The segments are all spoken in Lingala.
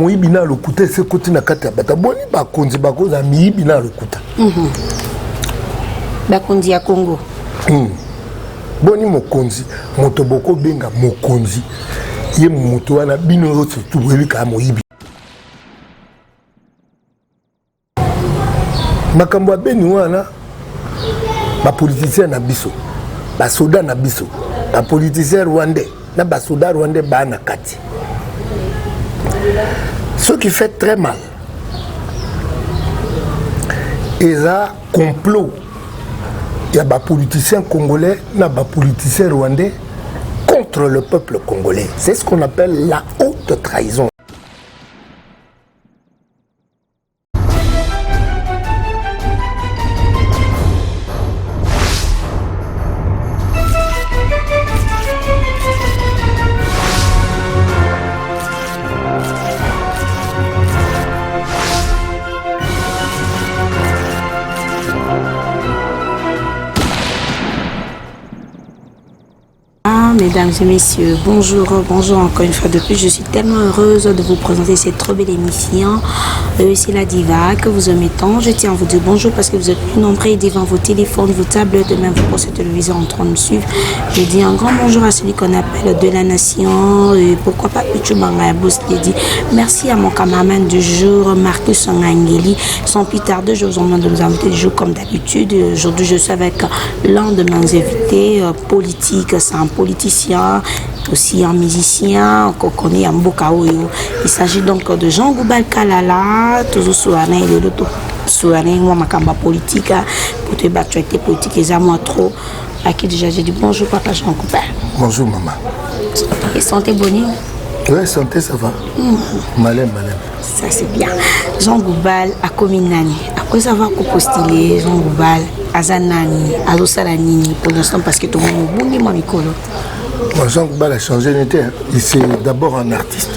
moyibi na lokuta ese koti na kati ya bata boni bakonzi bakoza miyibi na lokuta bakonzi ya Congo boni mokonzi moto boko benga mokonzi ye moto wana bino surtout boyebika moyibi makambo abeni wana bapoliticien na biso basoda na biso bapoliticien rwandais na basoda rwandais bana kati. Ce qui fait très mal, et ça complot, il y a des politiciens congolais, il y a des politiciens rwandais contre le peuple congolais. C'est ce qu'on appelle la haute trahison. Mesdames et messieurs, bonjour encore une fois de plus. Je suis tellement heureuse de vous présenter cette trop belle émission. C'est la Diva que vous aimez tant. Je tiens à vous dire bonjour parce que vous êtes plus nombreux devant vos téléphones, vos tablettes, même vos postes téléviseurs en train de me suivre. Je dis un grand bonjour à celui qu'on appelle de la nation. Et pourquoi pas Pichumanga qui dit merci à mon cameraman du jour, Marcus Angeli. Sans plus tarder, je vous demande de nous inviter du jour comme d'habitude. Aujourd'hui, je suis avec l'un de mes invités politiques. C'est un politicien, aussi un musicien qu'on connaît en Bokaoyo. Il s'agit donc de Jean Goubal Kalala, toujours sur l'année et le sur l'année, moi, ma camba politique, pour te battre avec tes politiques, et ça, moi, trop. À qui déjà j'ai dit bonjour, papa Jean Goubal. Bonjour, maman. Et santé, bonne? Oui, santé, ça va. Malem. Ça, c'est bien. Jean Goubal, à Kominani. Après savoir qu'on postulé, Jean Goubal, à Zanani, à Losalanini, pour l'instant, parce que tout le monde est bon, moi, Mikolo. Jean Goubal a changé d'identité. Il est d'abord un artiste.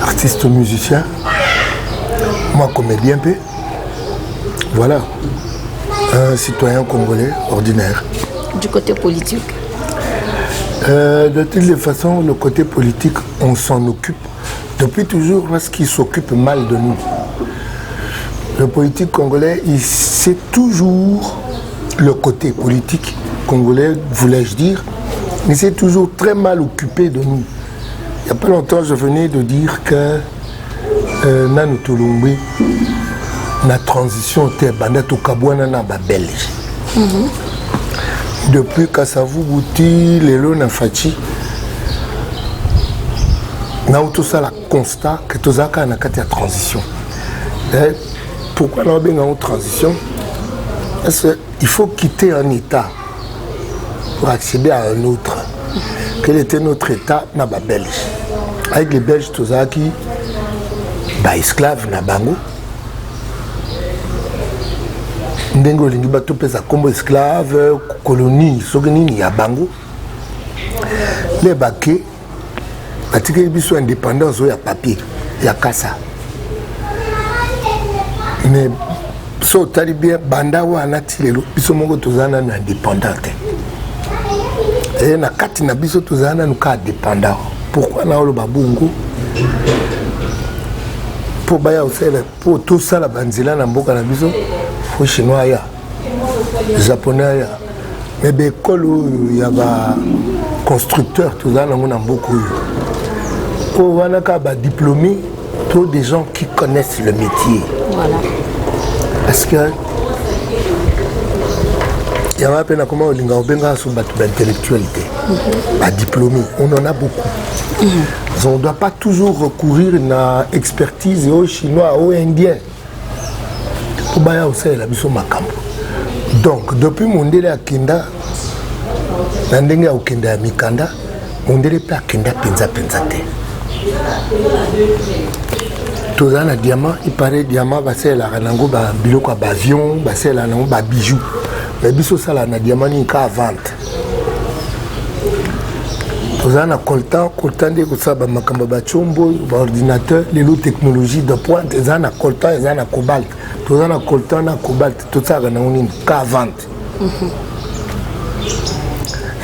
Artiste musicien. Moi, comédien peu. Voilà. Un citoyen congolais ordinaire. Du côté politique? De toutes les façons, le côté politique, on s'en occupe. Depuis toujours, parce qu'il s'occupe mal de nous. Le politique congolais, il sait toujours le côté politique congolais, voulais-je dire. Il s'est toujours très mal occupé de nous. Il n'y a pas longtemps, je venais de dire que Nanu Tolombe, la transition était Bandato Kabouana na Belge. Depuis Kassavou Bouti, Lelo Nafati, nous avons tout ça, le constat que tout ça, on a une transition. Et pourquoi nous avons une transition? Parce qu'il faut quitter un état pour accéder à un autre. Quel était notre état? Dans la Belge. Avec les Belges, tout ça qui sont esclaves, na bango. Ndengo lingi bato pesa comme esclave, colonie, sogenini ya bango. Les baquets, batikeli biso indépendance ya papier, ya kasa. Mais so tali bien banda wana tilelo biso moko tozana na indépendante. Et na kati na biso tozana nuka dépendant. Pourquoi na lo babungu? Pour baya osela, pour tout ça la banzila na mboka na biso. Chinois, japonais, mais il y a des constructeurs, tout ça, on a beaucoup. On a des diplômés, trop de gens qui connaissent le métier. Voilà. Parce que il y a un peu comme on a sur l'intellectualité. Les diplômés, on en a beaucoup. On ne doit pas toujours recourir à l'expertise aux Chinois, aux Indiens. Donc, depuis mon délai à Kenda, Nandenge à Kenda à Mikanda, mon délai à Kenda Penza. Tout ça, le diamant, il paraît diamant, c'est la ranango, biloko avion, c'est la ranango, bijoux. Mais biso ça, la diamant, il y a vente. Tout ça, on a coltan de ça, makamba bachombo, ordinateur, les lots technologies de pointe, ils ont coltan, ils ont cobalt. Tout ça, on a coltan, on a cobalt, tout ça, on a une vente.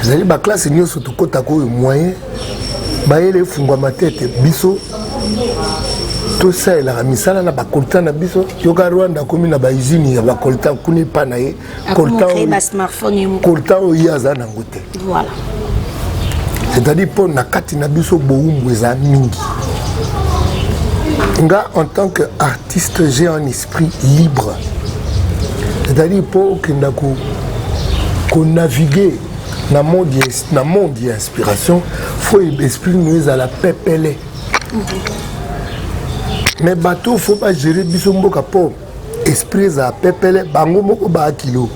C'est-à-dire, la classe, nous sommes tous les moyens, les fungwa ma tête, biso, tout ça la misala na bakolta na biso yoka Rwanda komi na baizini ya bakolta kuni pana ye kolta ba smartphone kolta oyaza na ngote voilà c'est-à-dire pour na kati na biso boumbu eza mingi nga en tant qu'artiste j'ai un esprit libre c'est-à-dire pour que qu'on naviguer dans le monde d'inspiration faut l'esprit nous à la pépélé mais bateau faut pas gérer biso mboka po esprit za pépélé bango moko ba kilo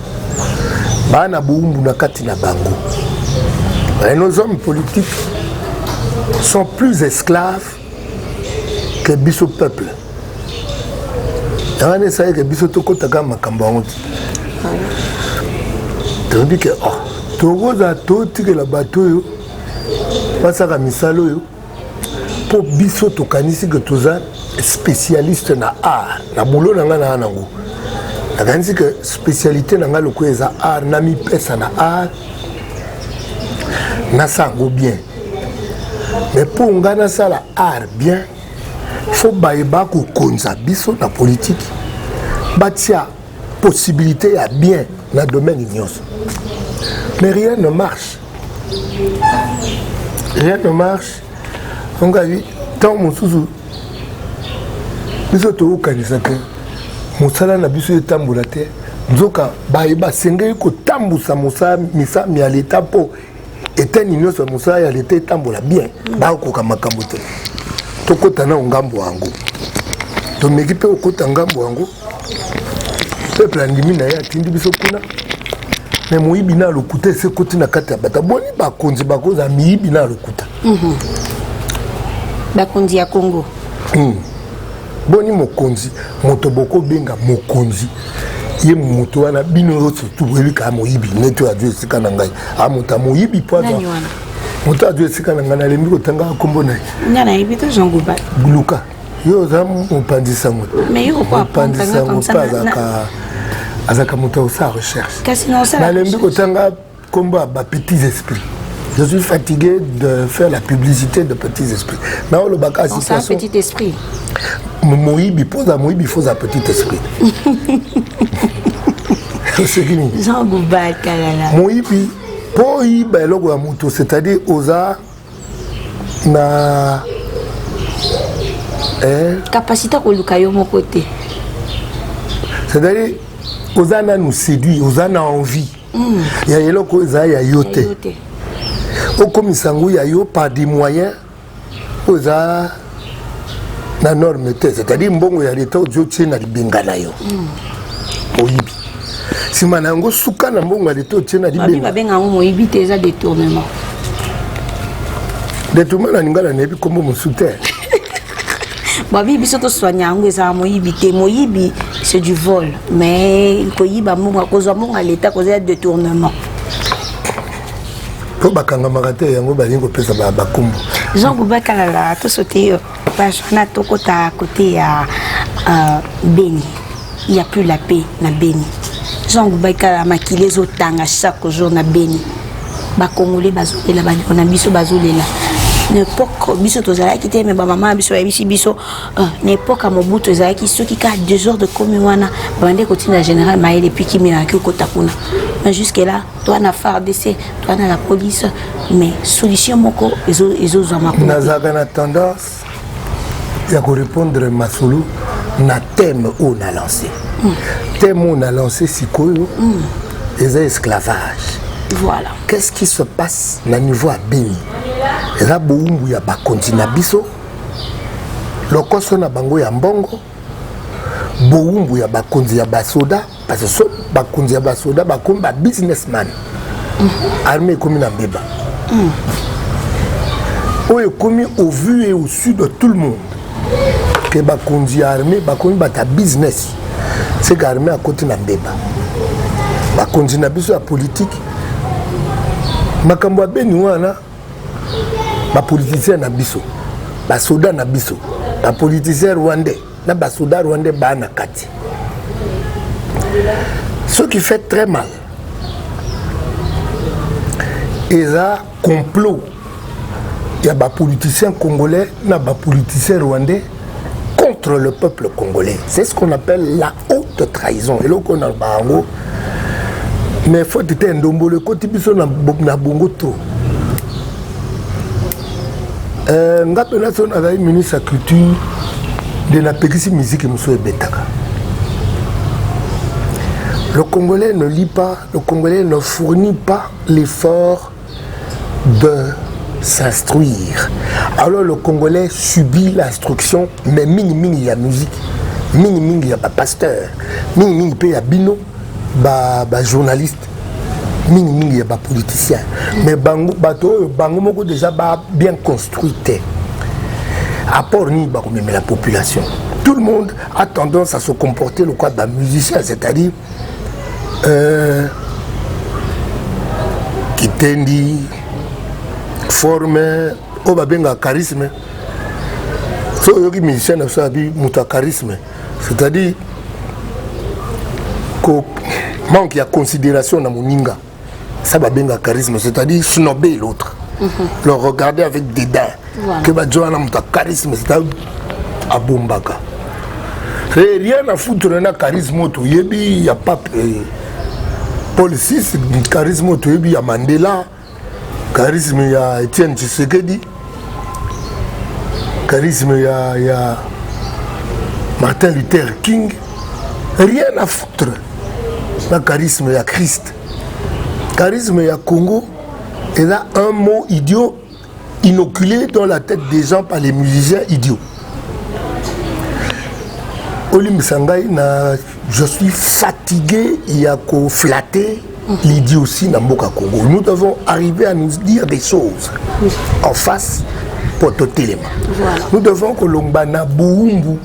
ba na boumbu na kati na bango et nos hommes politiques sont plus esclaves que biso peuple on est ça que biso to kotaka makambo ngo tandis que togoza totike la bateau yo pasaka misalo yo po biso tokanisi que toza spécialiste na art na boulot na nga na nango nakanisi que spécialité na nga loko eza art na mipesa na art na sango bien mais pour nga na sala art bien faut baïba ko konza biso na politique batia possibilité à bien dans le domaine ignos mais rien ne marche on a vu tant mon sous biso to kanisa que musala na biso etambula te nzoka baïba sengeli ko tambusa musa misa mi aleta po etani nyonso musa ya leta etambula bien ba ko kamakambo te tokota na ngambo wango to mekipe okota ngambo wango peuple andimi na ya tindi biso kuna mais moyibi na lokuta se koti na kati ya bata boni bakonzi bakoza miyibi na lokuta bakonzi ya Congo boni mokonzi moto boko benga mokonzi ye moto wana bino surtout elika moyibi neto ya Dieu sika na ngai amuta moyibi poza moto a Dieu sika na ngai na lembi kotanga kombo na ngana ibito Jean Gouba Luka yo za mpandisa moto mais yo ko mpandisa moto azaka moto sa recherche na lembi kotanga kombo ba petits esprits. Je suis fatigué de faire la publicité de petits esprits. Mais on le baka c'est un petit esprit. Moïbi pose à Moïbi faut un petit esprit. C'est qui Jean Gouba kalala. Moïbi pour y ben logo moto c'est-à-dire osa na capacité ko luka yo mon côté. C'est-à-dire osa na nous séduit, osa na envie. Il y a eloko za ya yote. Au commissangu ya yo par des moyens osa na norme te c'est-à-dire mbongo ya leta ojo tshena libinga na yo. Oyibi. Si manango suka na mbongo ya leta tshena libinga. Ba benga ngo moyibi te za détournement. Détournement na ngala nebi kombo musute. Babi biso to soigner ngo za moyibi te moyibi c'est du vol mais ko yiba mbongo kozwa mbongo ya leta ko za détournement. Pour bakanga magate yango balingo pesa ba kumbu. Jean Gouba kalala to sauter na tokota à côté à Beni. Il n'y a plus la paix na Beni. Jean Gouba kalala makile zo tanga chaque jour na Beni. Ba congolais bazolela ba on a biso bazolela. N'époque biso tozala ki te mais ba maman biso ya biso n'époque à Mobutu ezala ki soki ka 2 heures de komi wana bande continue la général Maël et puis qui mena ki kota kuna. Mais jusque là toi na FARDC toi na la police mais solution moko ezo zama ko nazaka na tendance ya ko répondre masolo na thème on a lancé thème on a lancé sikoyo les esclavages. Voilà qu'est-ce qui se passe na niveau à Beni eza boumbu ya bakonzi na biso lokoso na bango ya mbongo boumbu ya bakonzi ya basoda parce que so bakonzi ya basoda bakomi ba businessman armée komi na mbeba oyo komi au vu et au su de tout le monde que bakonzi ya armée bakomi bata business c'est que armée à côté na mbeba bakonzi na biso ya politique makambo ya Beni wana ba politicien na biso ba soda na biso ba politicien rwandais na ba soda rwandais ba na kati ce qui fait très mal eza complot ya ba politicien congolais na ba politicien rwandais contre contre le peuple congolais. C'est ce qu'on appelle la haute trahison. Et là, on a le bango. Mais il faut être un dombo, le côté biso na bongo trop. Ngapena son a ministre de la culture de la petite musique monsieur Betaka. Le Congolais ne lit pas, le Congolais ne fournit pas l'effort de s'instruire. Alors le Congolais subit l'instruction, mais mini il y a musique, mini il y a pasteur, mini il y a bino, journaliste, mini il y a politicien. Mais bango moko déjà bien construit. Apport ni mais la population. Tout le monde a tendance à se comporter le cas d'un musicien, c'est-à-dire qui tendi forme au babenga charisme. So yoki musicien na sabi muta charisme, c'est-à-dire que manque de considération dans moninga. Ça babenga charisme, c'est-à-dire snober l'autre. Le regarder avec dédain. Voilà. Que Badjoana muta charisme, c'est-à-dire abombaka. C'est rien à foutre na charisme auto yebi, il y a pas Paul VI, charisme auto yebi, il y a Mandela, charisme il y a Etienne Tshisekedi, charisme il y a Martin Luther King. Rien à foutre. Na charisme il y a Christ. Charisme il y a Congo. Et là un mot idiot inoculé dans la tête des gens par les musiciens idiots. Olim Sangai, je suis fatigué, il y a qu'au flatter l'idiotie dans Mboka Congo. Nous devons arriver à nous dire des choses en face pour tout élément. Voilà. Nous devons que l'Ombana Boumbu,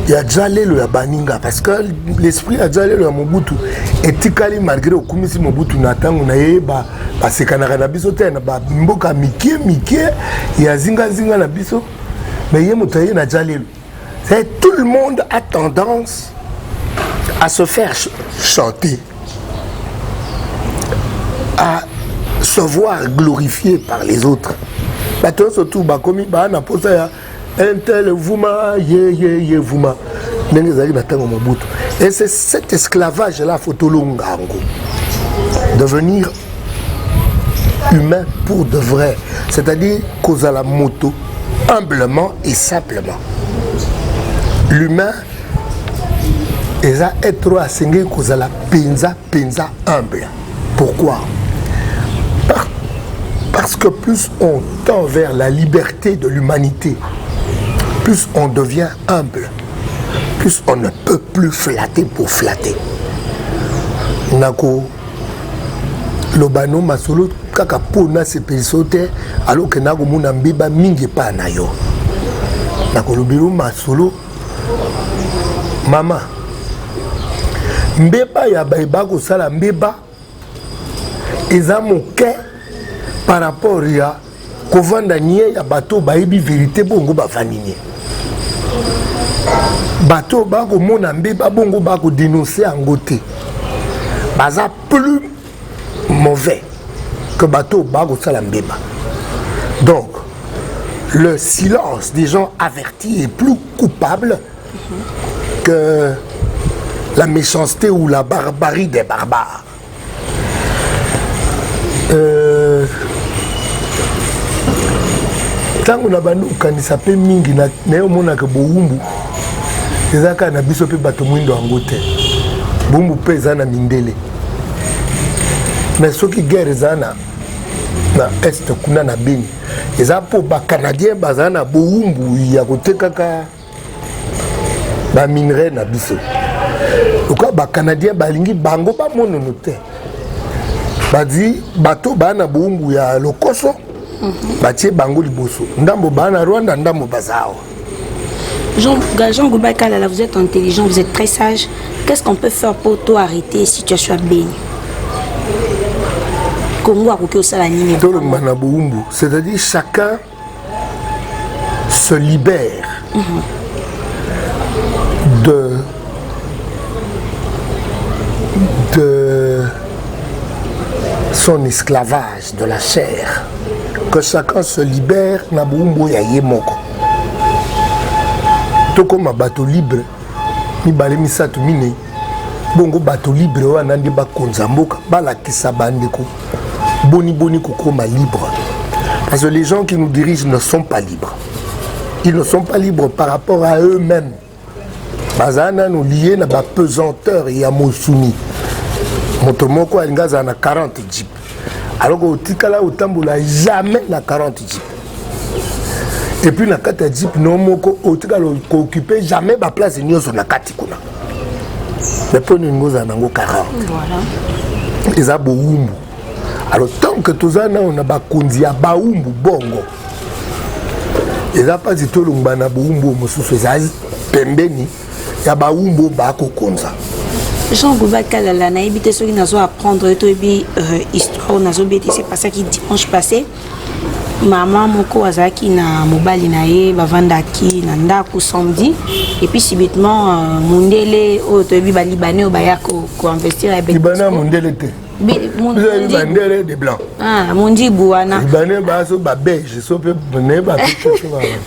il y a déjà le Baninga parce que l'esprit a déjà le Mobutu. Et Tikali, malgré le Kumisi Mobutu, Nathan, on a eu parce que Nabiso, Mboka Mike, il y a Zinga Nabiso, mais il y a Moutaye Nadjalelu. Tout le monde a tendance à se faire chanter, à se voir glorifié par les autres. Maintenant, surtout, comme il y a un tel Vouma, Vouma. Et c'est cet esclavage-là, Fotolongango. Devenir humain pour de vrai. C'est-à-dire cause à la moto, humblement et simplement. L'humain est à être assigné cause à la penza humble. Pourquoi? Parce que plus on tend vers la liberté de l'humanité, plus on devient humble, plus on ne peut plus flatter pour flatter. Nako Lobano Masolo kaka pona se pesote alors que nako muna mbeba mingi pa na yo. Nako Lobiro Masolo Mama mbeba ya baiba ko sala mbeba eza moke par rapport ya kovanda nie ya bato baibi vérité bongo bafanini bato bako mona mbeba bongo bako dénoncer angote baza plus mauvais que bato bako sala mbeba. Donc le silence des gens avertis est plus coupable que la méchanceté ou la barbarie des barbares. Tant qu'on a bandu kanisa pe mingi na yo mona ke boumbu ezaka na biso pe bato mwindo angote boumbu pe zana mindele mais soki guerre zana na est kuna na Beni eza po ba canadien bazana boumbu ya kotekaka ba minerai na biso. Pourquoi ba canadien balingi bango ba monono te. Badi bato bana boumbu ya lokoso batie bango liboso. Ndambo bana Rwanda ndambo bazao. Jean Goubakala, vous êtes intelligent, vous êtes très sage. Qu'est-ce qu'on peut faire pour toi arrêter la situation à Beni? C'est-à-dire chacun se libère de son esclavage, de la chair. Que chacun se libère na boumbo ya yemoko. tokoma bato libre mibale misato mine bongo bato libre wana nde bakonza mboka balakisa bandeko boni kokoma libre. Parce que les gens qui nous dirigent ne sont pas libres. Ils ne sont pas libres par rapport à eux-mêmes. Bazana nous liés na ba pesanteur et à Mosuni. Motomoko alingaza na 40 jeep. Alors que tikala otambola jamais na 40 jeep. Et puis na kata jeep non moko otikala ko occuper jamais ba place nyoso na katikuna. Mais pour nous ngoza nango 40. Voilà. Eza boumbu. Alors tant que tozana on a ba konzi ya baumbu bongo. Eza pas du tout lumbana boumbu mosusu zazi pembeni ya baumbu ba kokonza. Jean Goubakala la naïbité ceux qui n'ont apprendre et tout histoire on a obéi c'est pas ça qui dimanche passé maman moko azaki na mobali na ye bavandaki na ndako samedi et puis subitement mundele o to bi ba libanais o ba ya ko investir à Libanais mundele te Libanais de blanc mundi buana Libanais ba so ba beige so pe ne ba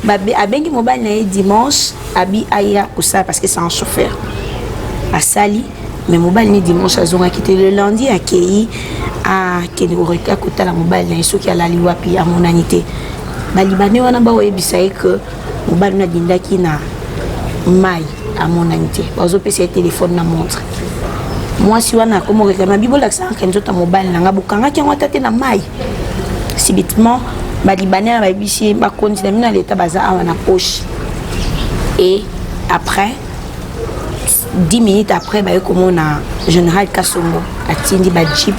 ba abengi mobali na ye dimanche abi aya ko ça parce que c'est un chauffeur à Sali. Mais mobile ni dimanche à zonga quitté le lundi à Kei à Kenoreka kota la mobile na iso ki ala liwapi à monanité. Ba libanais wana ba oyebisa que mobile na dindaki na mai à monanité. Ba zo pesa téléphone na montre. Moi si wana comme réclame bibola ça kenzo ta mobile na ngabukanga ki ngota te na mai. Subitement ba libanais ba bisi ba continue na l'état baza à na poche. Et après 10 minutes après, comme on a général Kasongo a tindi ba jeep,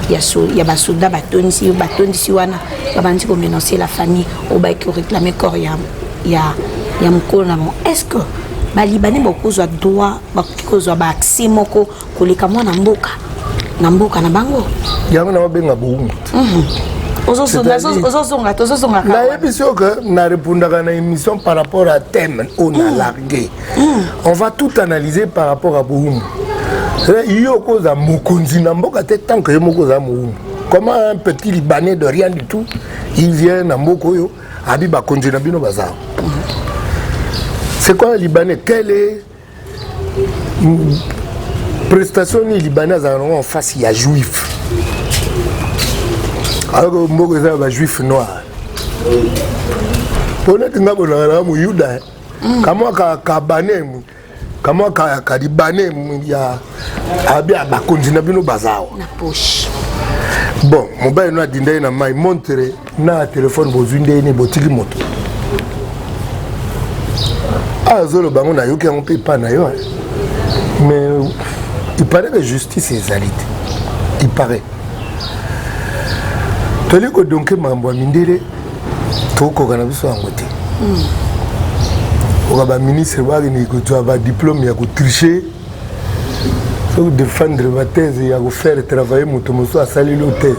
il y a ba soldat baton si wana, ba bandi ko menacer la famille, au ba qui réclamer corps ya mkona. Est-ce que ba libanais beaucoup zo droit ba ko ba accès moko ko leka mwana mboka na bango yango na benga boumbu na émission que na répondre na émission par rapport à thème on a largué. On va tout analyser par rapport à Boumbu. Yo koza mokonzi na mboka te tant que moko za Boumbu. Comment un petit Libanais de rien du tout, il vient na mboko yo abi ba konzi na bino bazao. C'est quoi un Libanais? Quelle est prestation ni Libanais en face il y a juif. Alors que mboko za ba juif noir. Pona tinga bona mu yuda. Comment ka bané comment ka libanais ya abi ba konzina bino bazao na poche. Bon, mobile no adinda na mai montre na téléphone bozunde ni botiki moto. Ah zolo bango na yoki on peut pas na yo. Mais il paraît que justice est zalite. Il paraît. Toli ko donc mambo mindele to ko kana biso angote. On va ministre ni ko va diplôme ya ko tricher. Faut défendre ma thèse et à faire travailler mon tomoso à salir la thèse.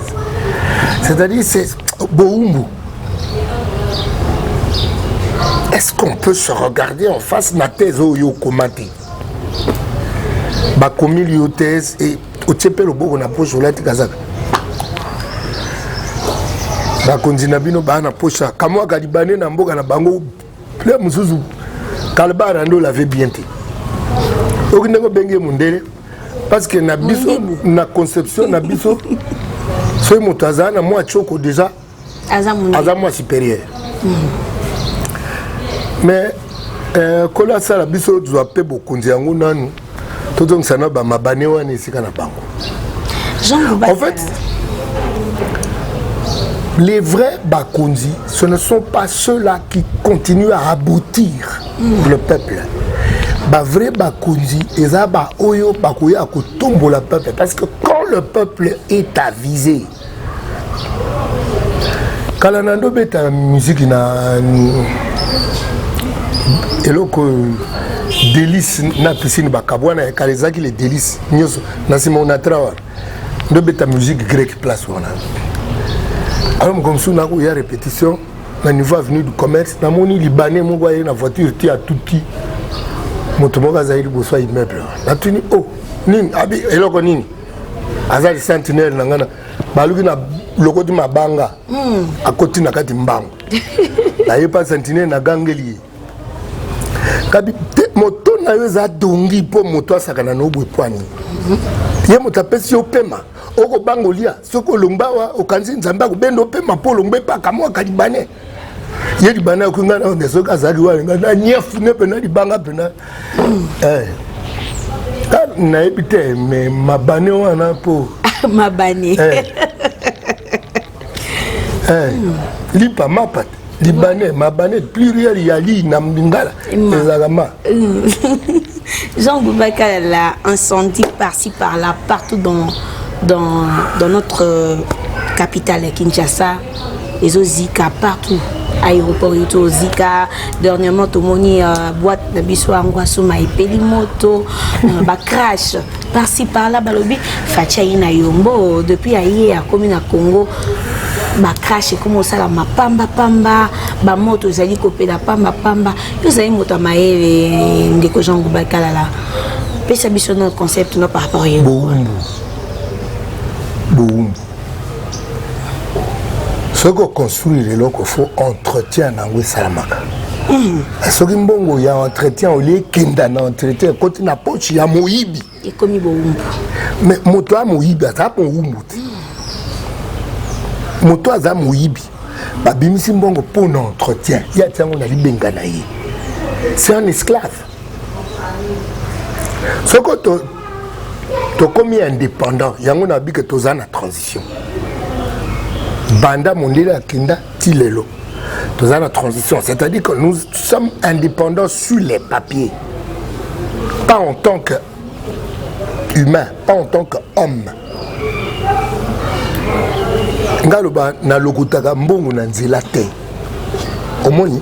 C'est-à-dire c'est Boumbu. Est-ce qu'on peut se regarder en face ma thèse au yo commenter? Ba komi yo thèse et au tchepe le bogo na poche la tikazaka. Ba konzina bino ba na poche kamwa ka libanais na mboka na bango plein musuzu kalbara ndo l'avait bien té. Okinde ko benge mundele parce que na biso na conception na biso so motaza na moi choko déjà azamwa supérieur. Mais kola sala biso zo pe bokonzi yango nanu tozong sana ba mabane wana esika na bango. En fait les vrais Bakonzi, ce ne sont pas ceux-là qui continuent à aboutir le peuple. Les vrais Bakonzi, ils ont le peuple. Parce que quand le peuple est avisé, quand on a la musique, délice na piscine bakabwana kalezaki les délices nyoso na simona trawa ndobeta musique grecque place wana. Alors comme ça il y a répétition na niveau avenue du commerce na moni libanais mo voyer na voiture ti a touti moto mo kaza ili boswa immeuble na tuni oh nini abi eloko nini azali centenaire na ngana baluki na lokoti mabanga akoti na kati mbango na yepa centenaire na gangeli moto na yo za dongi po moto asakana no bwe pwani ye moto apesi yo pema oko bangolia soko lombawa okanzi nzamba kubendo pema po lombe pa kamwa kalibane ye libana ko ngana on soka zali wa ngana nyefu ne pena libanga pena na ebite me mabane wana po mabane lipa mapat libanais mabane pluriel yali na mdingala ezalama Jean Boubacar l'a incendie par-ci par-là partout dans notre capitale Kinshasa les Zika partout aéroport to Zika dernièrement tout moni boîte de biso angwaso ma pelimoto ba crash par-ci par-là balobi facha ina yombo depuis aye a commune à Congo ba crash comme ça la mapamba pamba ba moto zali kopela pamba pamba yo zali moto maele ndeko Jean Boubacar là pesa biso notre concept no par rapport yo boum ce qu'on construit les locaux faut entretien dans le salamaka ce qui mbongo ya entretien au lieu kinda na entretien côté na poche ya moyibi et comme boum mais moto a moyibi ça pour umbuti moto aza moyibi ba bimisi mbongo pour entretien ya tiango na libenga na ye c'est un esclave ce que to comme indépendant yango na bi que toza na transition banda mondela kinda tilelo toza na transition c'est-à-dire que nous sommes indépendants sur les papiers pas en tant que humain pas en tant qu'homme ngaloba na lokutaka mbongo na nzela te omoni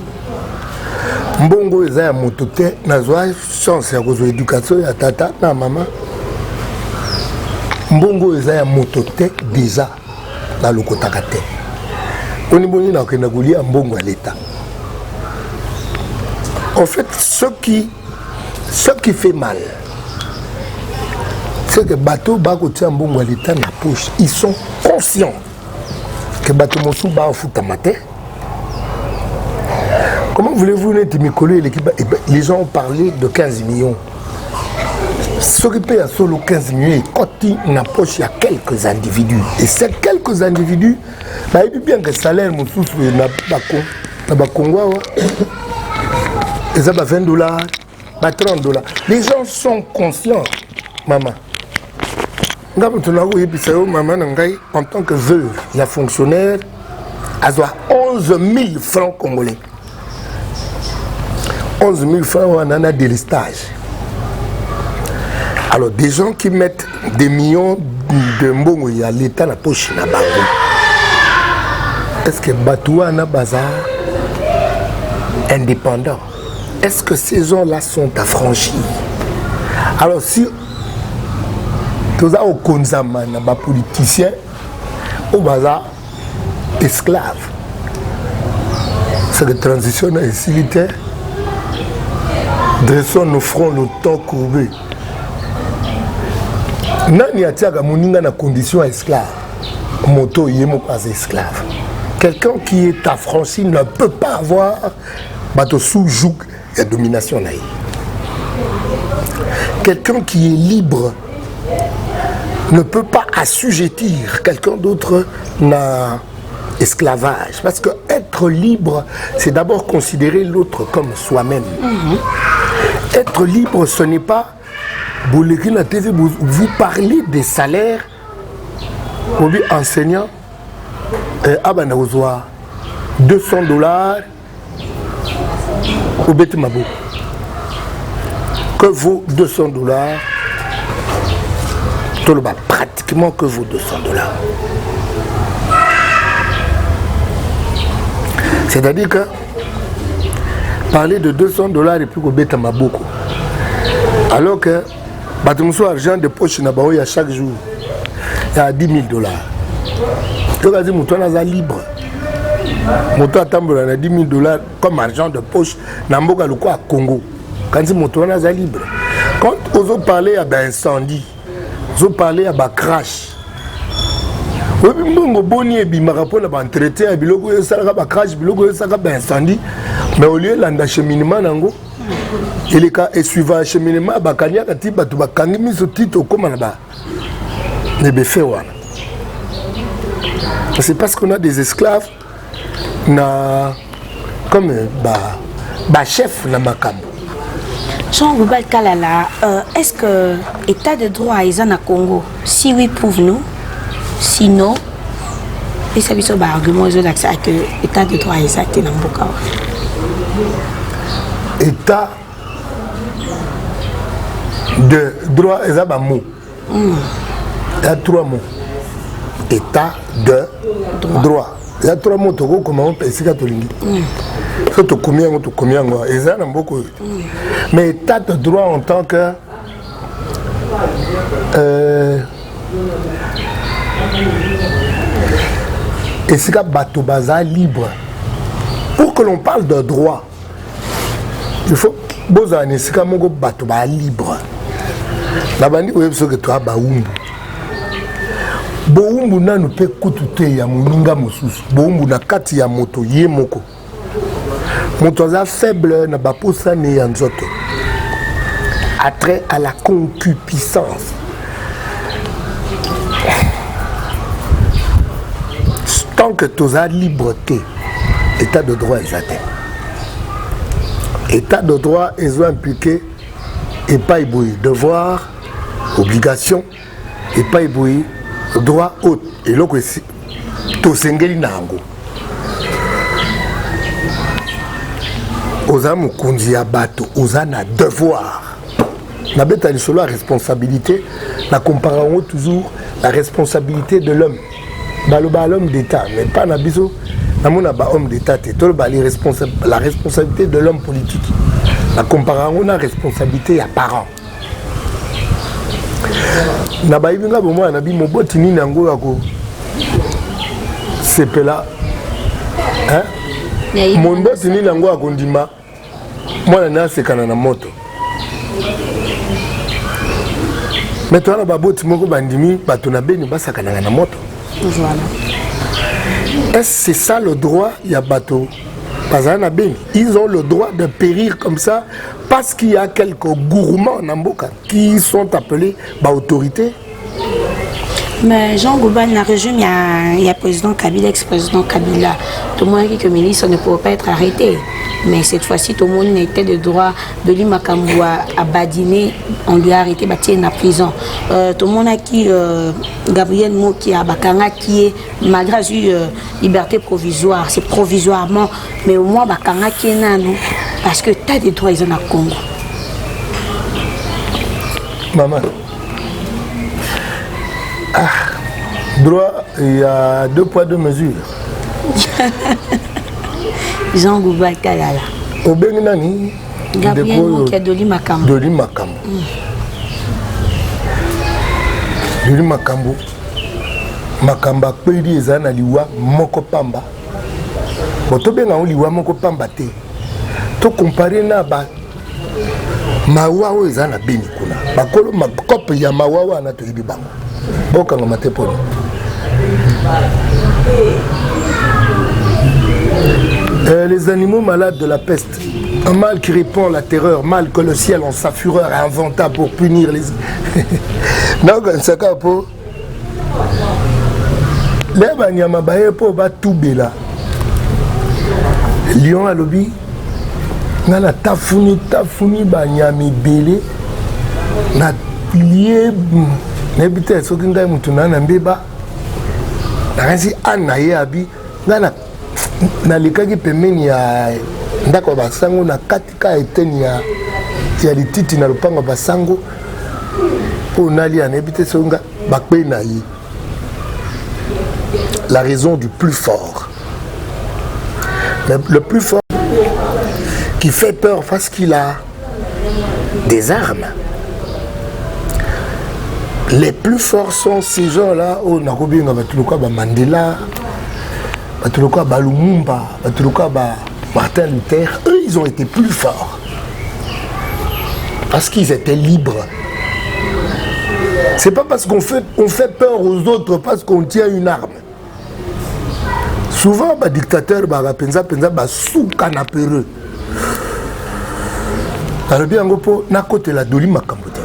mbongo eza ya moto te nazwa chance ya kozwa éducation ya tata na mama mbongo eza ya moto te déjà na lokotaka te oni boni na kenda kolia mbongo à l'état en fait ce qui fait mal c'est que bateau bako tia mbongo à l'état na poche ils sont conscients que bateau mosu ba futa matin. Comment voulez-vous n'être Mikolo l'équipe les gens ont parlé de 15 millions. Ce qui paye à solo 15 millions, quand il n'a poche, il y a quelques individus. Et ces quelques individus, bah, il bien que le salaire, mon sous, na Congo, et ça va $20, bah, $30. Les gens sont conscients, maman. En tant que veuve, il y a fonctionnaire, elle doit 11 000 francs congolais. 11 000 francs, on en a des listages. Alors, des gens qui mettent des millions de mbongo à l'État la poche na bango. Est-ce que Batoua na bazar indépendant? Est-ce que ces gens-là sont affranchis? Alors, si tous les konzama na ba politiciens au bazar esclaves, c'est la transition ici, dressons nos fronts, nos temps courbés. Nani atiaka moninga na condition esclave moto yemo pas esclave quelqu'un qui est affranchi ne peut pas avoir bato sous joug et domination naïe. Quelqu'un qui est libre ne peut pas assujettir quelqu'un d'autre na esclavage parce que être libre c'est d'abord considérer l'autre comme soi-même. Être libre ce n'est pas vous parlez des salaires pour lui enseignant $200 au Betimabo. Que vaut $200? Pratiquement que vaut $200. C'est-à-dire que parler de $200 et puis au Betimabo. Alors que Batumso argent de poche na bao ya chaque jour. Il y a $10 000. Tu vas dire mouton est libre. Mouton tambola na $10 000 comme argent de poche na mboka loko à Congo. Quand dit mouton est libre. Quand on parler à incendie, on parler à crash. Oui, mbongo boni e bi marapo na ba entretien biloko yo sala ba crash biloko yo sala ba incendie. Mais au lieu landa cheminement nango Et les cas, et suivant acheminement, Bakania, Katiba, tu vas kangi ce titre comme là-bas. Les béfés, c'est parce qu'on a des esclaves, comme chef na makambo. Jean-Goubal Kalala, est-ce que l'état de droit est en Congo? Si oui, prouve-nous. Sinon, et ça veut dire argument que l'état de droit est exact dans Boka. État de droit est un mot. Il y a 3 mots. État de droit. Il y a 3 mots. Comment on peut essayer de mais état de droit en tant que et c'est qu'un bateau bazar libre. Pour que l'on parle de droit, il faut que c'est qu'un bateau bazar libre. La bande où est-ce que tu as baoumbu? Boumbu na nous peut coûter ya muninga mosusu. Boumbu na kati ya moto ye moko. Motoza faible na baposa ne ya nzoto. Attrait à la concupiscence. Tant que tu as liberté, état de droit est atteint. État de droit est impliqué et pas ébouillé. Devoir, obligation et pas ébouillé. Droit haut. Et là, tu sengeli nango. Oza mukunzi ya bato, oza na devoir. Na beta li solo la responsabilité, na comparons toujours la responsabilité de l'homme. Baloba l'homme d'État, mais pas na biso, na mona ba homme d'État, la responsabilité de l'homme politique. Na comparons la responsabilité ya parent. Na ba ibinga bo mwana bi moboti ni nango yako sepela. Hein? Mon boti ni nango yako ndima. Mwana na sekana na moto. Mais toi, baboti moko bandimi, bato na beni basakana na moto. Voilà. Est-ce que c'est ça le droit? Il y a bateau. Bazana beni. Ils ont le droit de périr comme ça parce qu'il y a quelques gourmands Namboka qui sont appelés autorités. Mais Jean Goubal n'a régime, il y a président Kabila, ex-président Kabila. Tout le monde dit que Mélissa ne pourrait pas être arrêté. Mais cette fois-ci, tout le monde était de droit de lui Makamboua à badiner. On lui a arrêté, bâti en prison. Tout le monde a qui Gabriel Moki à Bakanga qui est malgré liberté provisoire. C'est provisoirement, mais au moins Bakanga qui est nanou parce que tu as des droits ils ont à Congo. Maman. Droit, il y a 2 poids 2 mesures. Jean Goubal Kalala. Au Benginani, Gabriel Moki a Doli Makambo. Doli Makambo. Doli Makambo. Makamba kweli ezana liwa moko pamba. Boto benga liwa moko pamba te. To comparer na ba mawa ezana beni kuna. Bakolo makope ya mawa na to yibi bango. Bokanga mateponi. Les animaux malades de la peste, un mal qui répand la terreur, mal que le ciel en sa fureur inventa pour punir les... Non, ça capo. Les banyama baye po ba toubela. Lion à lobby. Nana tafuni banyami belé. Na lié nebite soki ngai mutu na mbeba. Nasi anaye abi nana na likaki pembeni ya ndako basango na katika eteni ya lititi na lupango basango po nali anebite songa bakpe na ye. La raison du plus fort. Le plus fort qui fait peur parce qu'il a des armes. Les plus forts sont ces gens-là, oh, Nakobinga, Batuluka, Mandela, Batuluka, Lumumba, Batuluka, Martin Luther. Eux, ils ont été plus forts. Parce qu'ils étaient libres. C'est pas parce qu'on fait peur aux autres, parce qu'on tient une arme. Souvent, les dictateurs, penza, sous canapéreux. nalobi yango mpo nakotela doli makambo te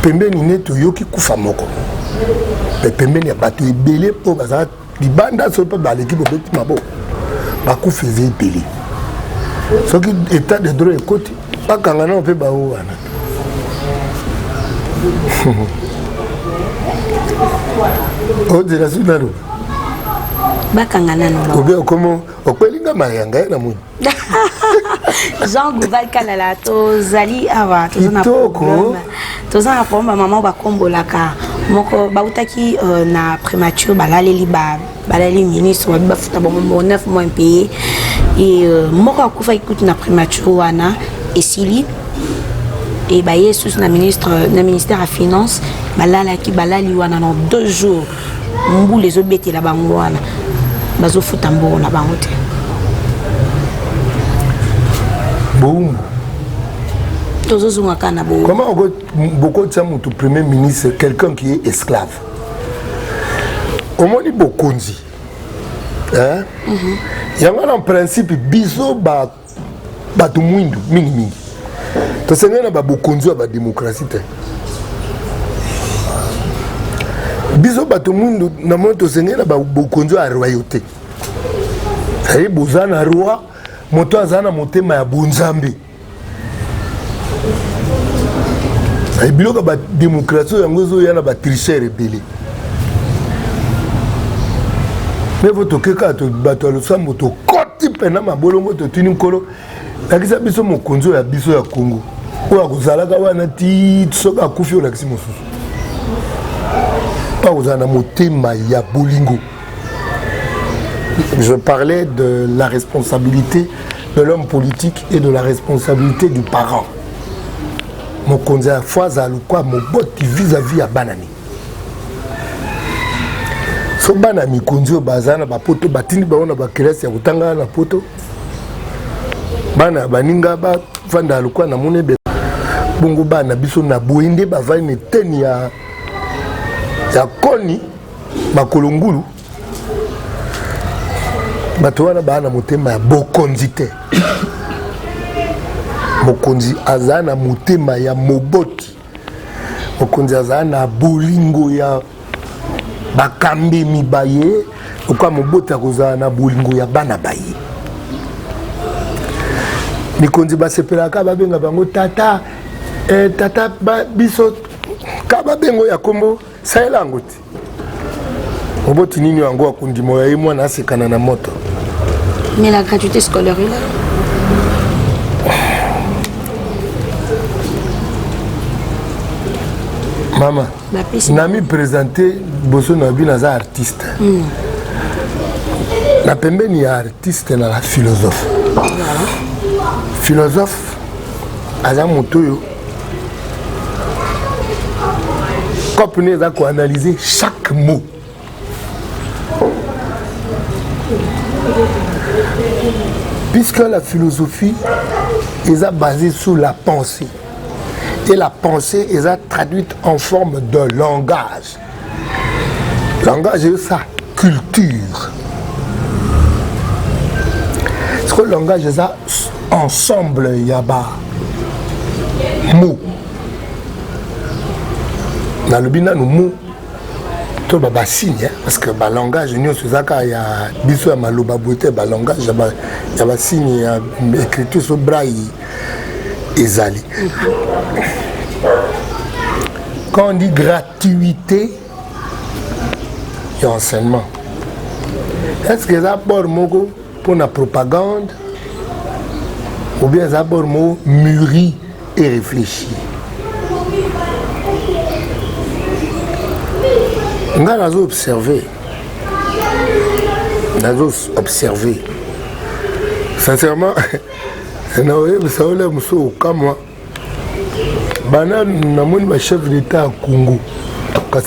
pembeni ne toyoki kufa moko mpe pembeni ya bato ebele mpo bazala libanda so mpe baleki bobeti mabo bakufa eza ebele soki état de droit ekoti bakanga nao mpe bao wana ozela su nano bakanga nano obe okomo okwelinga mayanga ye na moni Jean Gouval Kalala tozali awa toza na problème maman bakombolaka moko bautaki na prémature balali ministre wa bafuta bongo 9 mois impayé et moko akufa ikuti na prémature wana esili et baye sous na ministère à finance balali wana dans 2 jours mbu les obeti la bango wana bazofuta mbongo na bango te Boum. Comment beaucoup de gens ont premier ministre, quelqu'un qui est esclave. Au moins, il y a beaucoup de gens. Il y a en principe, biso ba tout le monde, mini. Tu sais, il y a beaucoup de gens qui ont la démocratie. Biso ba tout le monde, tu sais, il y a beaucoup de gens qui ont la royauté. C'est-à-dire, il y a un roi. Moto azana motema ya bunzambe ay biloka ba démocratie yango zo yana ba tricher rebelle mais voto keka to bato lo sambo to koti pena mabolongo to tini nkolo nakisa biso mokonzo ya biso ya Congo oya kozalaka wana ti soka akufi ola kisi mosusu pa ozana motema ya bolingo. Je parlais de la responsabilité de l'homme politique et de la responsabilité du parent. Mon conseil à fois à l'ouquoi mon bot vis-à-vis à Banani. So Banani konzo bazana ba poto batini ba ona ba kelasi ya kutanga na poto. Bana baninga ba fanda l'ouquoi na monebe bongo bana biso na boinde ba va une teni ya koni ba kolongulu. Bato wana bana motema ya bokonzi te mokonzi azana motema ya moboti mokonzi azana bolingo ya bakambi mibaye okwa moboti akozala na bolingo ya bana baye mikonzi basepelaka babenga bango tata tata biso ka babengo ya kombo saelango te moboti nini yango akundimo ya ye mwana asekana na moto. Mais la gratuité scolaire est là. Maman, nami présenté boso nabi naza artiste. Na pembeni ya artiste na la philosophe. Philosophe aza motoyo. Quand on a analyser chaque mot. Puisque la philosophie est basée sur la pensée. Et la pensée est traduite en forme de langage. Langage est sa culture. Parce que le langage est ça ensemble, il y a des mots. Dans le bina, nous mots. Tout le signe, parce que le langage, il y a biso ya maloba beauté, le langage, il y a des signes, il y a écriture sur braille et zali. Quand on dit gratuité, il y a enseignement. Est-ce que c'est d'abord pour la propagande ou bien c'est d'abord mûri et réfléchi? On a observé. Sincèrement, le chef d'État à Congo, le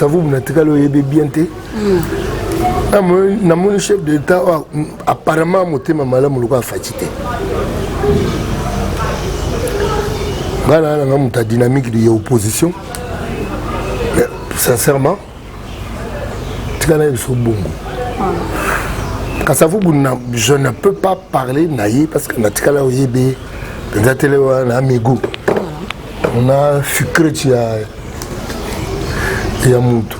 chef d'État apparemment la dynamique de l'opposition. Sincèrement, je ne peux pas parler naïe parce que Peut-être on a Amigo. On a Fukreti et Amoutou.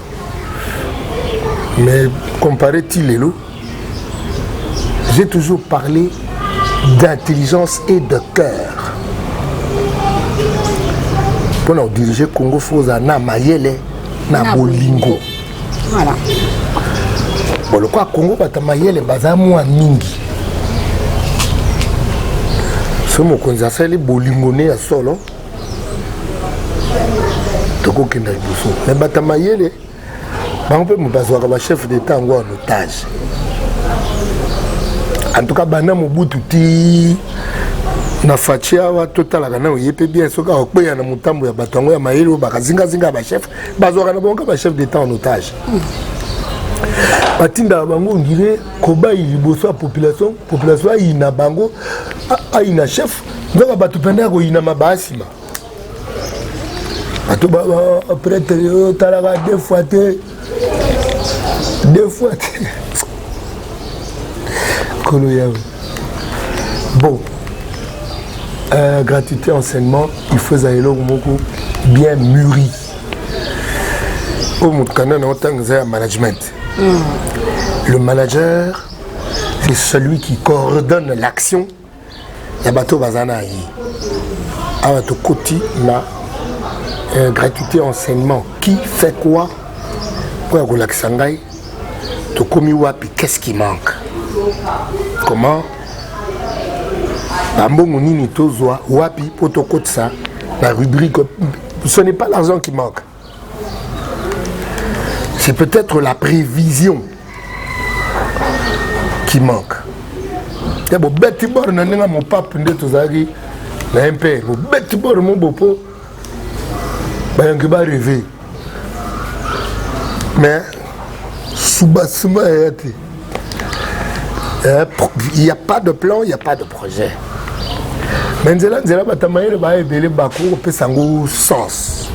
Mais comparé Tilelo, j'ai toujours parlé d'intelligence et de cœur. Pour nous diriger Congo, il faut na mayele na bolingo. Voilà. Bon, le quoi Congo, bata mayele bazamu a mingi. Ce mot qu'on a fait les bolingone à solo. Toko kenda ibuso. Mais bata mayele, on peut me baser comme chef d'État en otage. En tout cas, bana Mobutu ti na fachia wa total kana yepe bien soka okpeya na mutambo ya batango ya mayelo bakazinga zinga ba chef bazwaka na bonka ba chef d'État en otage. Batinda bango ngire koba iliboso ya population ina bango ina chef ndoka batu penda ko ina mabasima. Batu ba prêtre yo talaka deux fois. Bon, gratuité enseignement, il faut bien mûri. Au management. Le manager, c'est celui qui coordonne l'action. Yabato Bazana yi. Abato Koti la gratuité enseignement. Qui fait quoi? Pour la Sangai, to komi wapi, qu'est-ce qui manque? Comment Bambongo nini tozwa wapi poto kotsa la rubrique. Ce n'est pas l'argent qui manque. C'est peut-être la prévision qui manque. Ya bo beti bor na nga mon pape nde tozaki na MP. Bo beti bor mon bopo ba yangi ba rêver. Mais sous-bassement est. Il n'y a pas de plan, il n'y a pas de projet. Mais nous avons sens.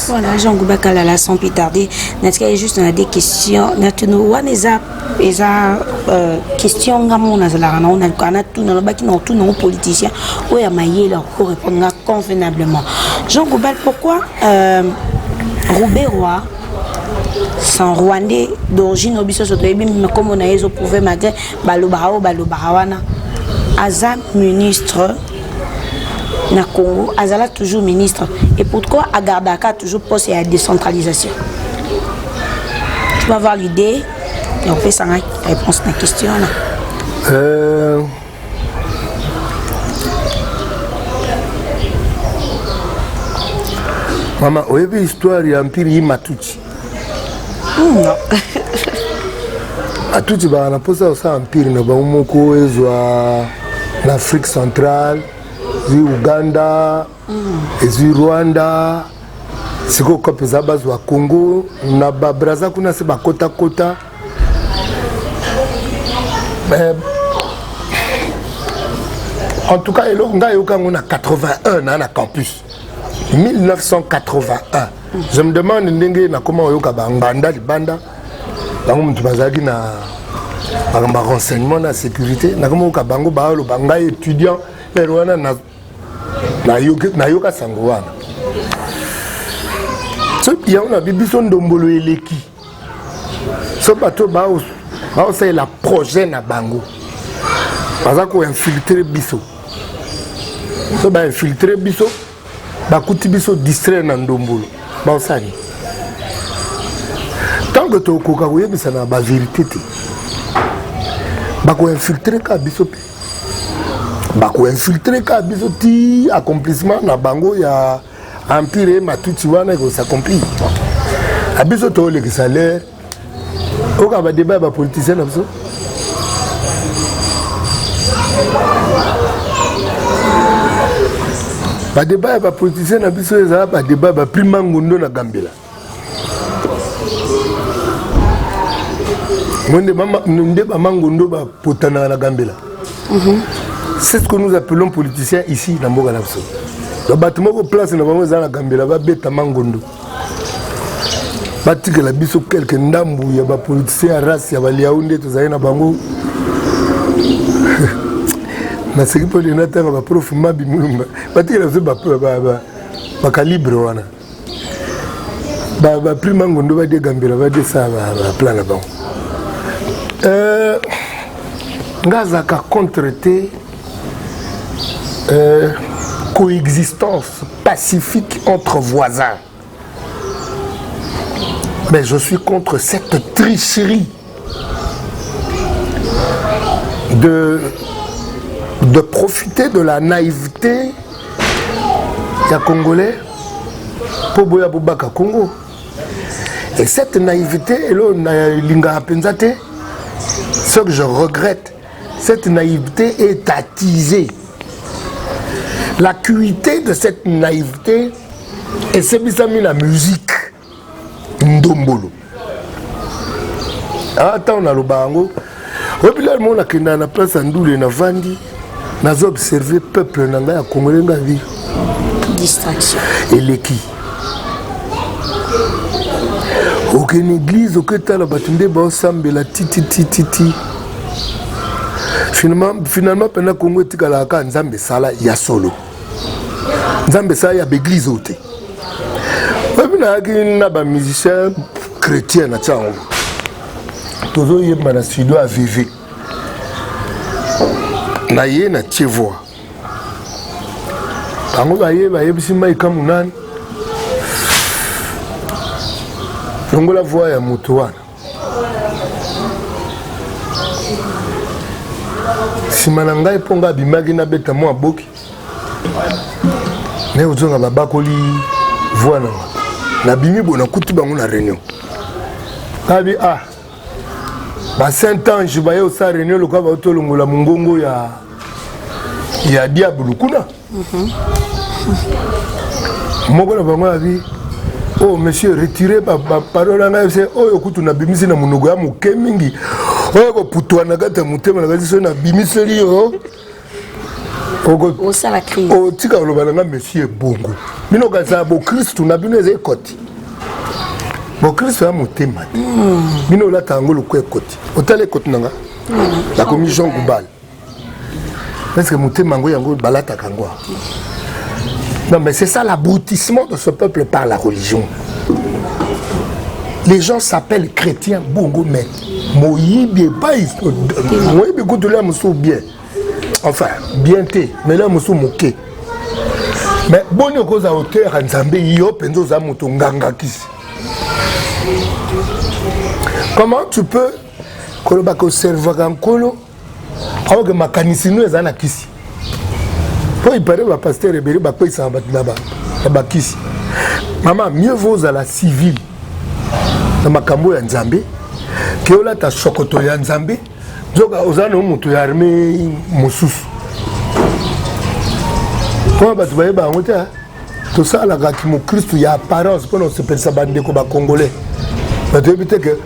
Voilà, Jean Goubakala, sans plus tarder, il y a juste des questions. Il y a questions tous nos politiciens où il y a pour répondre convenablement. Jean Goubal, pourquoi Robert Roy, sans Rwandais d'origine, comme on a éprouvé malgré Balobarawana, Azam ministre na Congo, Azala toujours ministre. Et pourquoi Agardaka toujours poste à la décentralisation? Tu vas avoir l'idée et on fait ça réponse à la question là. Maman, vous avez l'histoire de l'Empire Matuti? Non. Matuti, on a posé ça Empire, en Afrique centrale, Ouganda, Rwanda, c'est quoi que ça base au Congo, na Braza kuna se ba kota kota. En tout cas, on a 81 dans le campus. 1981. Je me demande comment on a banda libanda. Na renseignement na sécurité. Na comment on a bango baalo banga étudiant. Rwanda na yoka sangwana. So il y a un bibiso ndombolo eleki. So bato bao c'est la projet na bango. Parce qu'on infiltrer biso. So ba infiltrer biso. Bakuti biso distrait na ndombolo ba osani tant que to koka koyebisa na ba vérité te bako infiltrer ka biso pe bako infiltrer ka biso ti accomplissement na bango ya empire Matuti wana ko s'accomplir abiso to le salaire o ka ba débat ba politicien na biso. Ba débat ba politicien na biso ezala ba débat ba prima ngondo na Gambela. Monde ba mangondo ba potana na Gambela. C'est ce que nous appelons politiciens ici dans Mboga na biso. Le bâtiment ko place na bango ezala na Gambela ba beta mangondo. Ba tikela biso quelque ndambu ya ba politicien race ya ba Liaoundé tozali na bango. na seki po lena tanga ba prof mabi mulumba batikela zo ba calibre wana ba prima ngondo ba de gambira ba de sa ba plan ba ngazaka contreter coexistence pacifique entre voisins. Mais je suis contre cette tricherie de profiter de la naïveté des Congolais pour boya bobaka Congo. Et cette naïveté, ce que je regrette, cette naïveté est attisée. L'acuité de cette naïveté, et c'est bizarre la musique. Ndombolo. Attends, on a le bango. Régulièrement, on a qu'une na place en doule na vandi. N'a observé peuple nanga congolais nga vie. Distraction. Et l'équipe. Aucune église, aucun temps la batunde ba ensemble la titi. Finalement, pendant Congo tikala ka nzambe sala ya solo. Nzambe sala ya l'église oté. Il y a des musiciens chrétiens qui sont tous les gens qui sont à vivre. Il y a des voix. Il y a des voix. Il y a des voix. Si je suis na bimi bona kutu bango na réunion kabi ba Saint-Ange ba yo sa réunion lokwa ba tolongola mungongo ya diable kuna moko na bango abi monsieur retirez ba parole nga c'est kutu na bimisi na munogo ya muke mingi ko putwa na kata mutema na kasi so na bimisi yo au ça la crise. Au tika lobalanga monsieur bongo. Bino kaza bo Christ na bino eze koti. Bo Christ ya motema. Bino la tango lo ko koti. Otale koti nanga. La commission globale. Parce que motema ngo yango balata kangwa. Non mais c'est ça l'aboutissement de ce peuple par la religion. Les gens s'appellent chrétiens bongo mais moyibi pas moyibi kutula muso bien. Enfin, bien té, mais là, je suis moqué. Mais bon, il y a des auteurs en Zambie, comment tu peux observer un colo alors que ma canisino est en akisi? Pour y parler, le pasteur Rebéré, il s'en va là-bas. Maman, mieux vaut à la civile dans ma cambo en Zambie que là, tu as chocoto en Zambie. Zoga ozana mutu ya armée mosusu. Toi batu baye ba ngota to ça la gaki mo Christ ya apparence pour nous se penser bande ko ba congolais. Ba to éviter que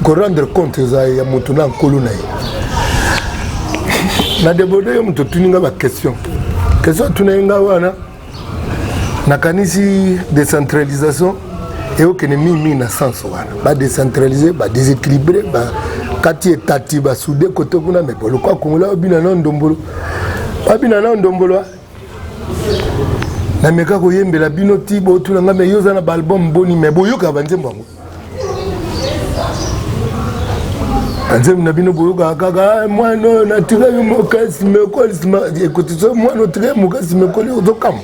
ko rendre compte za ya mutu na kolona. Na débordé yo mutu tuninga ba question. Question tuninga wana na kanisi décentralisation. Et au Kénémi, na sens ba décentralisé, ba déséquilibré, ba kati etati ba soudé côté kuna mais pour le quoi Congola bina na ndombolo. Ba bina na ndombolo. Na meka ko yembela bino ti bo tuna ngame yoza na album boni mais boyoka banzembo ngo. Banzembo na bino boyoka kaka moi non na tire mo kasi me ko écoute ça moi no tire mo kasi me ko le dokam.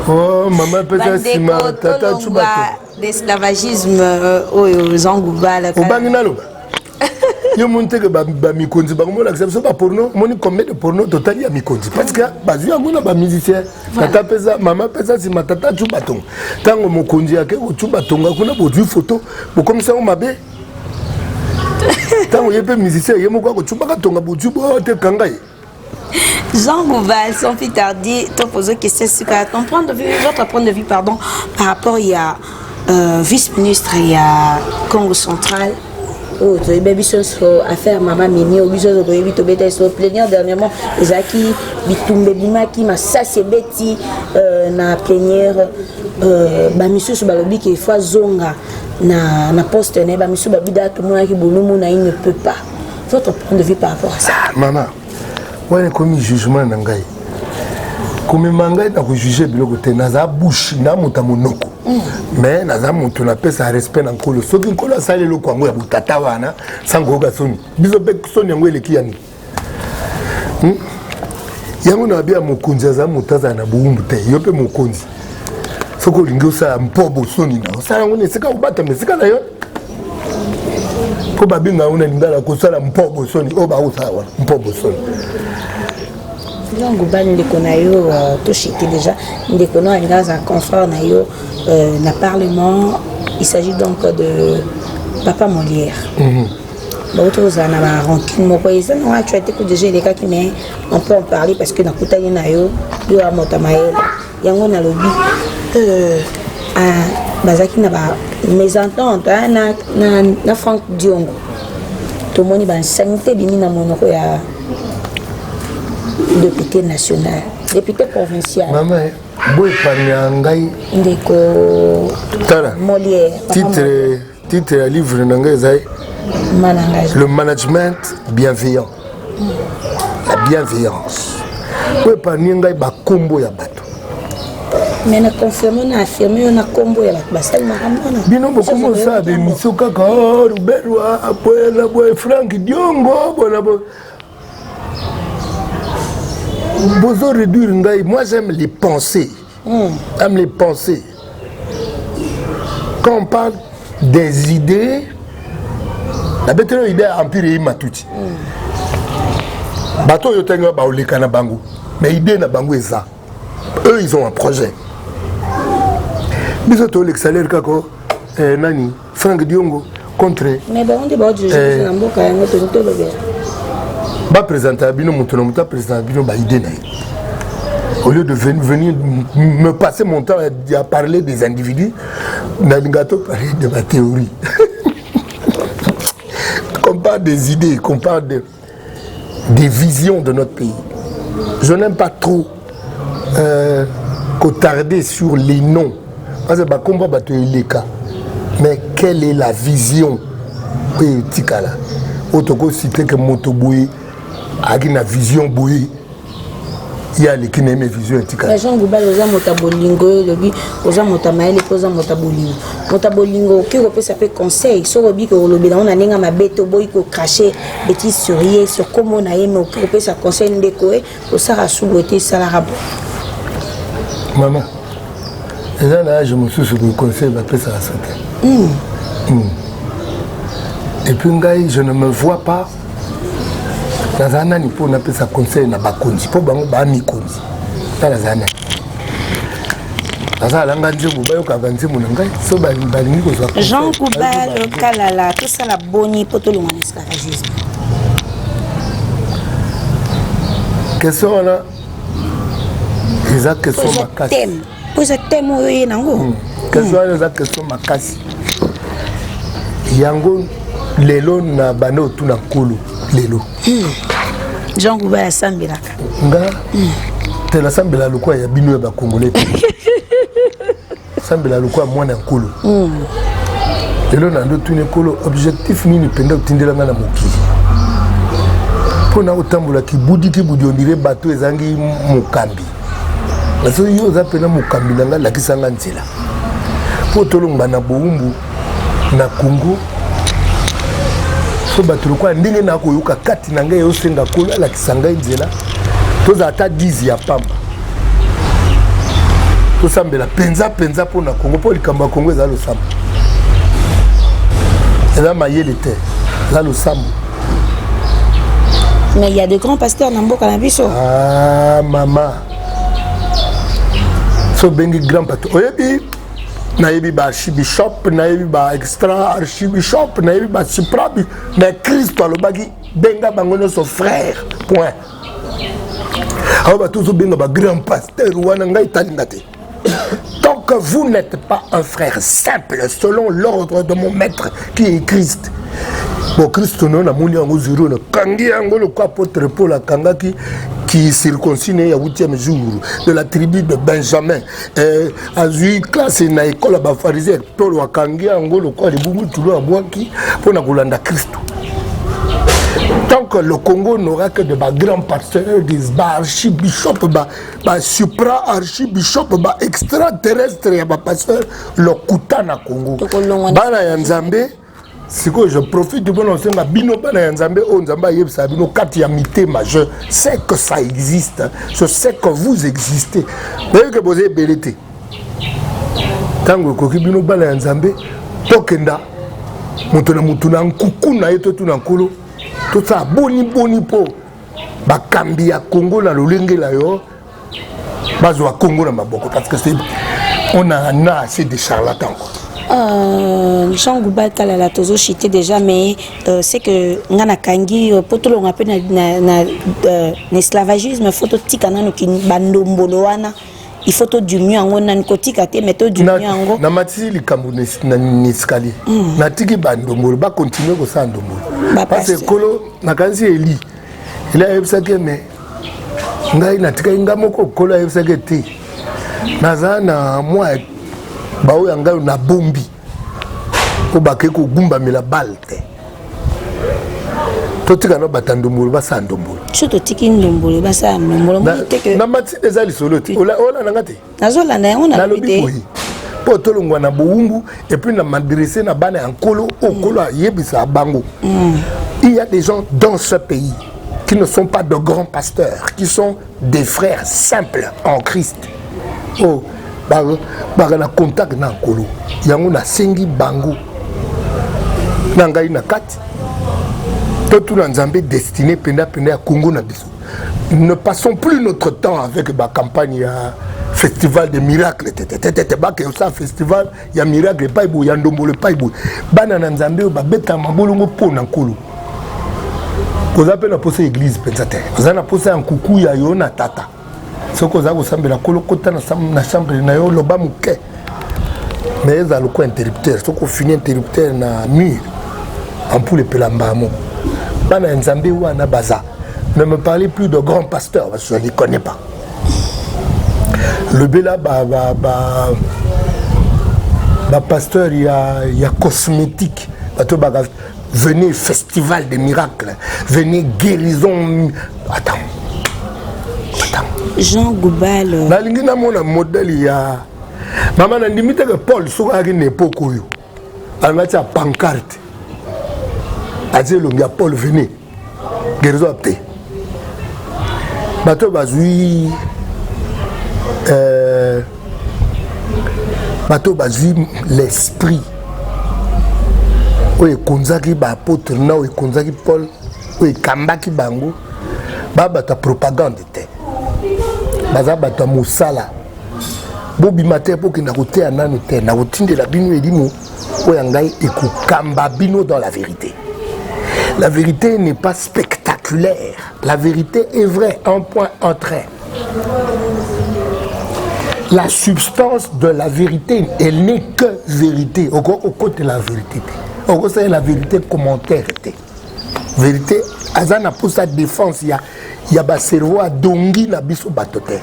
Oh, maman peut-être si ma tata chubato. L'esclavagisme aux Angoubala. Au Banginalo. Yo monte que ba mikonzi ba mo l'accepte pas porno, moni combien de porno total ya mikonzi parce que bazu ya mona ba musicien. Tata pesa maman pesa si ma tata chubato. Tango mokonzi yake ko chubatonga kuna bodu photo, bo comme ça on mabe. Tango yepe musicien yemo ko chubaka tonga bodu bo te kangai. Jean Gouval, sans plus tarder, te pose une question sur votre point de vue, pardon, par rapport il y a vice-ministre, il y a Congo central. Oh, tu as eu affaire Maman Mini, au besoin de plénière dernièrement, les acquis, Bitumbe Bimaki, ma sasse beti, na plénière, monsieur sur balobi qui fois zonga, na poste, monsieur babida, tout le monde qui boulou, il ne peut pas. votre point de vue par rapport à ça? Maman, ouais, comme jugement nangai. Comme mangai na juger biloko te naza bouche na muta monoko. Mais naza mutu na pesa respect na nkolo. Soki nkolo asale loko yango ya butata wana sango ga soni. Biso be soni yango eleki yani. Yango na bia mokonzi aza mutaza na buumbu te. Yo pe mokonzi. Soko lingi osala mpobo soni na. Osala ngo nesika obata mesika na yo. Po babinga una lingala kosala mpobo soni oba osala wana mpobo soni. Donc, tout déjà, dans un confort dans Parlement. Il s'agit donc de Papa Molière. D'autres en ont rancune. Tu as été déjà les cas qui on peut en parler parce que dans le Koutaï Nayo, il y a Motamaël, il y a un lobby. Bazaki n'a pas mésentente, na Franck Diongo. Tout le monde est en santé, il y a député national, député provincial. Maman, boy parmi Ndeko Molière. Titre à livre n'angay le management bienveillant. La bienveillance. Boy parmi ngai ba combo ya bato. Mais na confirmer na affirmer na combo ya bato basal makamana. Bino bokomo ça be miso kaka Ruberwa apoela boy Franck Diongo bona bo. Bozo réduire ngai, moi j'aime les pensées. J'aime les pensées. Quand on parle des idées, la bête de l'idée empire et matuti. Bateau yotenga ba oleka na bango. Mais idée na bango est ça. Eux ils ont un projet. Bisoto l'exalaire kako nani Franck Diongo contre. Mais bon on dit ba je na mboka yango to to lobe. Ba présenter bino mutu na mutu présenter bino ba idée na. Au lieu de venir me passer mon temps à parler des individus, Nalingato parler de ma théorie. Qu'on parle des idées, qu'on parle des visions de notre pays. Je n'aime pas trop qu'autarder sur les noms. Parce que combat battre les cas. Mais quelle est la vision Tikala. Otoko cité que Motoboui a une vision bouée. Il y a les qui n'aiment les visions Tikala. Les gens Goubal aux Motabolingo, aux Motamaël et aux Motabolingo. Motabolingo, qui peut s'appeler conseil, sur le bic au lobby, on a n'enga ma bête au boy pour cracher, bêtises sur rien, sur comment on a aimé, qui peut sa conseil décoré, pour ça à sous-beauté, ça la rabo. Maman, et là, je me suis sur le conseil, après ça la santé. Et puis, je ne me vois pas dans un an pour appeler ça conseil na bakonzi pour bango ba mi konzi dans la zana ça la nganje buba yo ka vanzi munangai so ba balingi ko za Jean Koubal Kalala tout ça la boni poto le mon esclavagisme question là exact question makasi pose thème oyo nango question là exact question makasi yango lelo na bano tuna kulu lelo Jean Koubal Sambelaka nga te la Sambela lokwa ya bino ba congolais Sambela lokwa mwana nkulu lelo na ndo tuna kolo objectif nini penda kutindela nga na mokili pona otambola kibudi on dirait bateau ezangi mokambi parce que yo zapena mokambi nanga la kisanga nzela po tolonga na boumbu na Congo so bato kwa ndenge na koyoka kati na ngai osenga kola la kisanga nzela toza ata 10 ya pamba to sambela penza pona Congo po likamba Congo za lo samba ela mayele te la lo samba. Mais il y a de grands pasteurs dans Mboka na biso. Ah maman so bengi grand pasteur oyebi nayebi ba archibishop nayebi ba extra archibishop nayebi ba suprabi na Christ alobaki benga bango nyonso frère point awa bato ozobenga ba grand pasteur wana ngai talinga te tant que vous n'êtes pas un frère simple selon l'ordre de mon maître qui est Christ. Bon Christ non na moni yango zero na kangi yango le quoi apôtre Paul a kangaki qui circonciné à 8e jour de la tribu de Benjamin a eu classe na école ba pharisien Paul wa kangi yango le quoi le bumu tulo abwaki pona kolanda Christ Tant que le Congo n'aura que de grands pasteurs, des archibishops, supra-archibishops, extraterrestres, il y a des pasteurs, le Koutana Congo. Bana Yanzambe, c'est que je profite de bon enseignement. Bino Bana Yanzambe, Onzamba Yebsa, Bino Katiamité majeur. C'est que ça existe. Je sais que vous existez. Vous voyez que vous avez bélité. Tant que Bino Bana Yanzambe, Tokenda, Mutuna Nkukuna et Totunankolo. Tout ça, boni po, bakambi ya Congo na lolenge la yo, bazwa Congo na maboko parce que on a assez de charlatans. Jean Gouba Kalala tozo chité déjà mais c'est que ngana kangi potolo ngape na esclavagisme photo tika nano ki bandombolo wana il faut tout du mieux en nan kotika te meto du mieux en na matisi likambo na niskali na tiki bandombolo ba continuer ko sa ndombolo parce que kolo na kanzi eli il a yebisa ke mais ngai na tika ngamoko kolo yebisa ke te nazana moi bao yanga na bombi ko bake ko gumba mila balte to tika no batandombolo ba sa ndombolo surtout tiki ndombolo ba sa ndombolo na matisi des solo ti ola nangate nazola na yango na bide po tolongwa na boumbu et puis na m'adresser na bana nkolo okolo yebisa bango. Il y a des gens dans ce pays qui ne sont pas de grands pasteurs, qui sont des frères simples en Christ. Oh, na contact na nkolo yango na sengi bango na ngai na kati to tout na Nzambe destiné penda ya Congo na biso. Ne passons plus notre temps avec la campagne festival de miracles. Ça festival il y a miracle pas il y a ndombolo pas il bana na Nzambe ba beta mabolongo pona nkolo. Vous appelez la poste église pensate. Vous avez posé un coucou ya yo na tata. Ce que vous avez sambela kolo kota na chambre na yo loba muke. Mais za loko interrupteur, ce qu'on finit interrupteur na mur. En pour le pelambamo. Bana Nzambe wana baza. Ne me parlez plus de grands pasteurs parce que je ne les connais pas. Le Bela pasteur il y a cosmétique. Venez festival des miracles. Venez guérison. Attends. Jean Goubal. Na lingi na mona modèle il y a. Maman a limité que Paul soit à une époque où il a pancarte. A dit il y a Paul venez. Guérison apte. Bateau bazui l'esprit oye konzaki ba apôtre na oye konzaki Paul oye kambaki bango babata propagande te baza bata musala bobima te po kina koteya nanu te na kotindela bino elimo oyo ngai ekokamba bino dans la vérité. La vérité n'est pas spectaculaire. La vérité est vraie, un point, un trait. La substance de la vérité, elle n'est que vérité. Au côté de la vérité. Au côté de la vérité, commentaire. Vérité, Azana pour sa défense, il y a un cerveau à dongi na biso batote.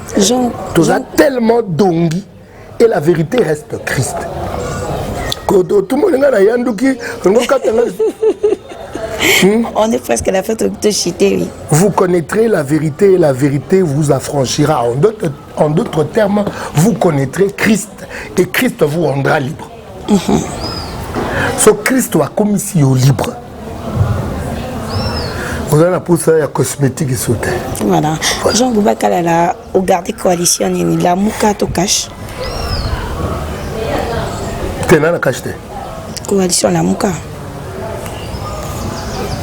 Tout ça tellement dongi et la vérité reste Christ. Tout le monde a yanduki, on est presque à la fête de chité, oui. Vous connaîtrez la vérité et la vérité vous affranchira. En d'autres termes, vous connaîtrez Christ et Christ vous rendra libre. So Christ a commis si au libre. Vous avez pour ça la cosmétique et sauté. Voilà. Jean Gouba Kalala, au garde coalition, il la mouka to cache. T'es là la cache. Coalition la mouka.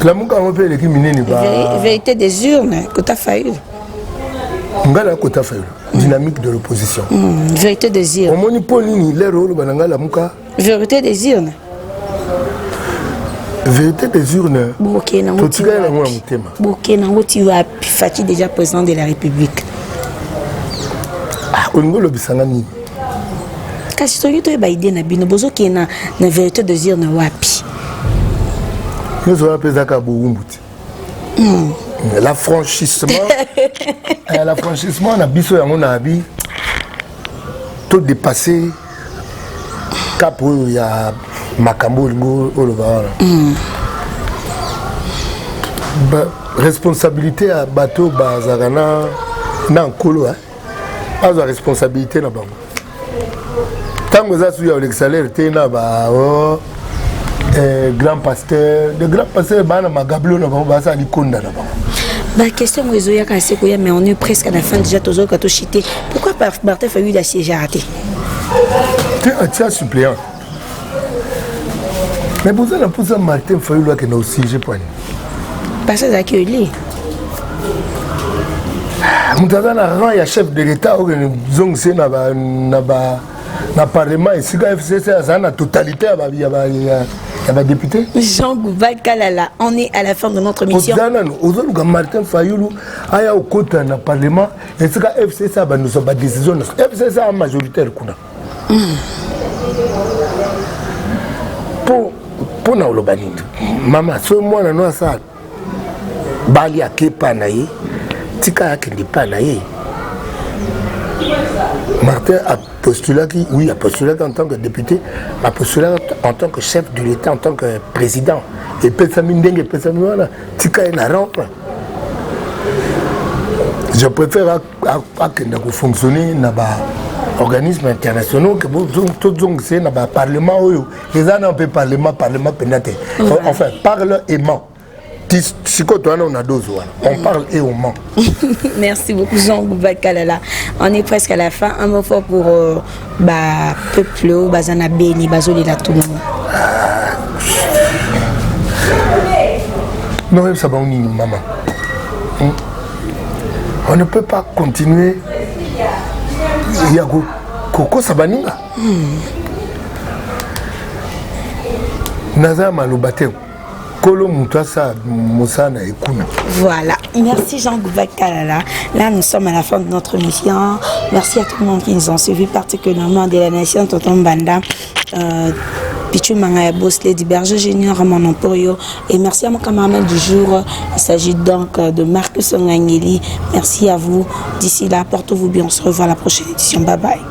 La mouka on peut l'équipe minée vérité des urnes que tu as failli. Ngala que tu as failli. Dynamique de l'opposition. Vérité des urnes. Au monipoli les rôles bananga la mouka. Vérité des urnes. Vérité des urnes. Boké na ngoti. Boké na ngoti wa Fati déjà président de la République. Ah, on ngolo bisanga ni. Kasi to yoto ba idée na bino bozo ke na vérité des urnes wapi. Nous avons appelé ça l'affranchissement. L'affranchissement, on a biso yango na abi. Tout dépassé. Cap où il y a Makambo lingo olova. responsabilité à bateau bazarana na nkolo a responsabilité na bango tant que ça sur le salaire te na ba grand pasteur de grand pasteur bana magablo na bango ba ça likonda na bango. La question est mais on est presque à la fin déjà tous autres chité. Pourquoi Martin Fayulu a siégé raté? Tu es un suppléant. Mais vous avez posé Martin Fayulu qui n'a aussi siégé pas. Parce que c'est lui. Moutaza na rang ya chef de l'État au zong c'est na parlement et si le FCC a la totalité il y a député. Jean Goubal Kalala, on est à la fin de notre mission. Aujourd'hui, Martin Fayulu a au côté dans le parlement et si le FCC a nous a décision. FCC a majoritaire kuna. Pour na olobani. Maman, so moi na no ça. Bali akepa na ye. Tika akindi pa na ye. Martin a postulé qui, oui, a postulé en tant que député, a postulé en tant que chef de l'État, en tant que président. Et Pessamindeng et Pessamindeng, Tika est na rampe. Je préfère que fonctionner dans les organismes internationaux que tout le monde parlement. Les gens n'ont pas parlement pénaté. Enfin, parle aimant. On parle et on ment. Merci beaucoup Jean Goubal Kalala. On est presque à la fin. Un mot fort pour peuple, Bazana Beni, Bazoli la tout le monde. Non, ça va maman. On ne peut pas continuer. Il y a Coco Sabaninga. Naza Maloubate. Voilà, merci Jean Goubal Kalala. Là, nous sommes à la fin de notre mission. Merci à tout le monde qui nous ont suivis, particulièrement de la nation Tonton Banda, Pichou Mangaya Bosley, du Berger Junior, Ramon Emporio. Et merci à mon camarade du jour. Il s'agit donc de Marcus Ongangeli. Merci à vous. D'ici là, portez-vous bien. On se revoit à la prochaine édition. Bye bye.